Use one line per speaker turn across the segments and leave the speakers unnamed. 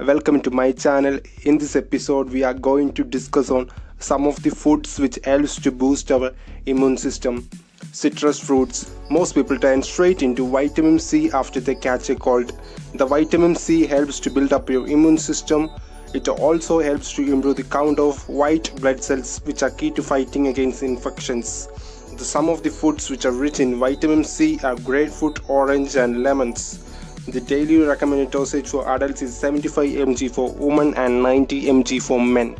Welcome to my channel. In this episode we are going to discuss on some of the foods which helps to boost our immune system. Citrus fruits. Most people turn straight into vitamin C after they catch a cold. The vitamin C helps to build up your immune system. It also helps to improve the count of white blood cells which are key to fighting against infections. Some of the foods which are rich in vitamin C are grapefruit, orange and lemons. The daily recommended dosage for adults is 75 mg for women and 90 mg for men.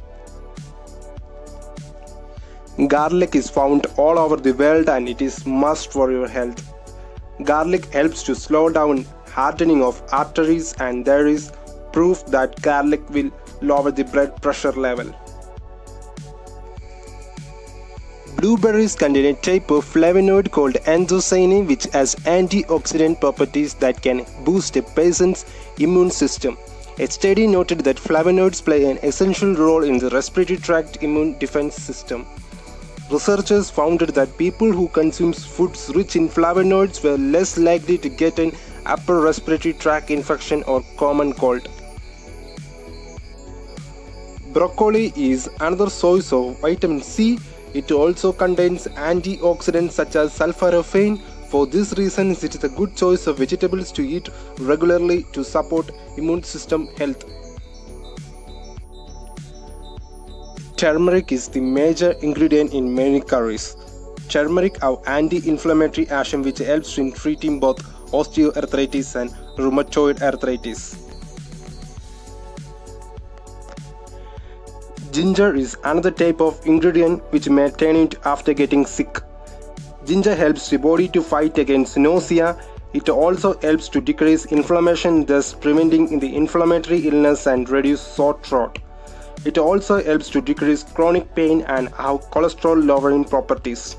Garlic is found all over the world and it is must for your health. Garlic helps to slow down hardening of arteries and there is proof that garlic will lower the blood pressure level. Blueberries contain a type of flavonoid called anthocyanin which has antioxidant properties that can boost a patient's immune system. A study noted that flavonoids play an essential role in the respiratory tract immune defense system. Researchers found that people who consume foods rich in flavonoids were less likely to get an upper respiratory tract infection or common cold. Broccoli is another source of vitamin C. It also contains antioxidants such as sulforaphane. For this reason, it is a good choice of vegetables to eat regularly to support immune system health. Turmeric is the major ingredient in many curries. Turmeric have anti-inflammatory action which helps in treating both osteoarthritis and rheumatoid arthritis. Ginger is another type of ingredient which may turn it after getting sick. Ginger helps the body to fight against nausea. It also helps to decrease inflammation, thus preventing the inflammatory illness and reduce sore throat. It also helps to decrease chronic pain and have cholesterol lowering properties.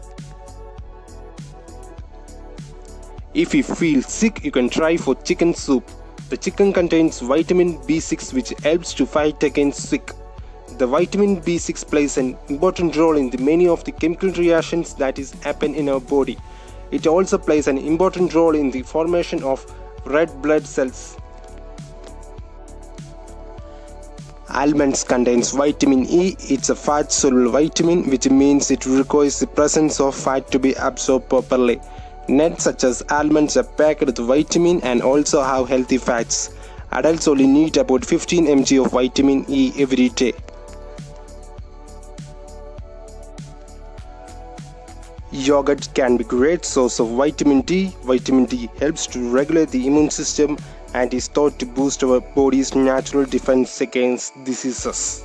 If you feel sick, you can try for chicken soup. The chicken contains vitamin B6 which helps to fight against sick. The vitamin B6 plays an important role in the many of the chemical reactions that is happen in our body. It also plays an important role in the formation of red blood cells. Almonds contains vitamin E. It's a fat-soluble vitamin which means it requires the presence of fat to be absorbed properly. Nuts such as almonds are packed with vitamin and also have healthy fats. Adults only need about 15 mg of vitamin E every day. Yogurt can be a great source of vitamin D. Vitamin D helps to regulate the immune system and is thought to boost our body's natural defense against diseases.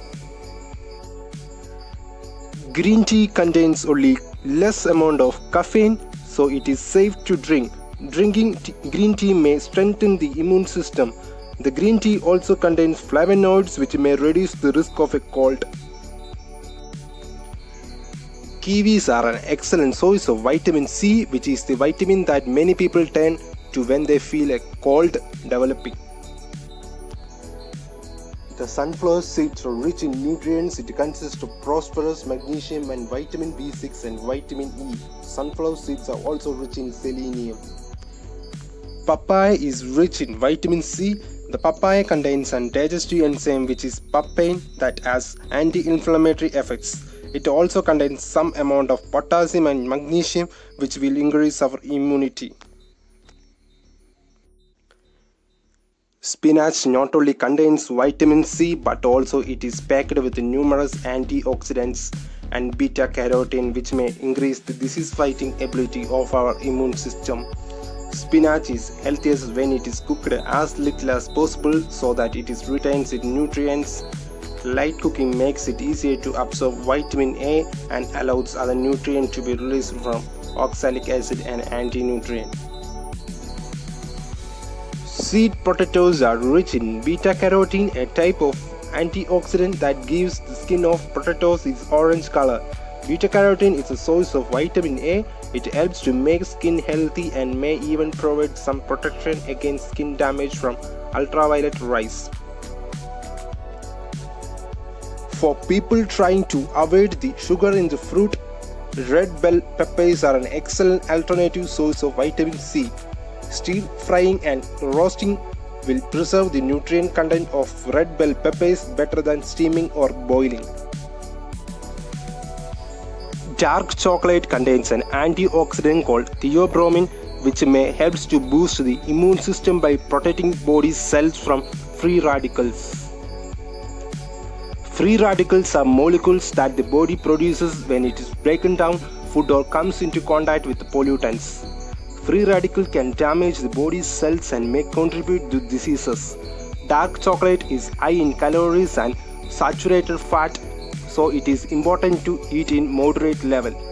Green tea contains only less amount of caffeine, so it is safe to drink. Drinking green tea may strengthen the immune system. The green tea also contains flavonoids which may reduce the risk of a cold. Kiwis are an excellent source of vitamin C, which is the vitamin that many people turn to when they feel a cold developing. The sunflower seeds are rich in nutrients. It consists of phosphorus, magnesium and vitamin B6 and vitamin E. Sunflower seeds are also rich in selenium. Papaya is rich in vitamin C. The papaya contains an digestive enzyme which is papain that has anti-inflammatory effects. It also contains some amount of potassium and magnesium which will increase our immunity. Spinach not only contains vitamin C but also it is packed with numerous antioxidants and beta carotene which may increase the disease fighting ability of our immune system. Spinach is healthiest when it is cooked as little as possible so that it retains its nutrients. Light cooking makes it easier to absorb vitamin A and allows other nutrients to be released from oxalic acid and anti-nutrient. Sweet potatoes are rich in beta-carotene, a type of antioxidant that gives the skin of potatoes its orange color. Beta-carotene is a source of vitamin A. It helps to make skin healthy and may even provide some protection against skin damage from ultraviolet rays. For people trying to avoid the sugar in the fruit, red bell peppers are an excellent alternative source of vitamin C. Stir frying and roasting will preserve the nutrient content of red bell peppers better than steaming or boiling. Dark chocolate contains an antioxidant called theobromine, which may help to boost the immune system by protecting body cells from free radicals. Free radicals are molecules that the body produces when it is broken down food or comes into contact with pollutants. Free radicals can damage the body's cells and may contribute to diseases. Dark chocolate is high in calories and saturated fat, so it is important to eat in moderate level.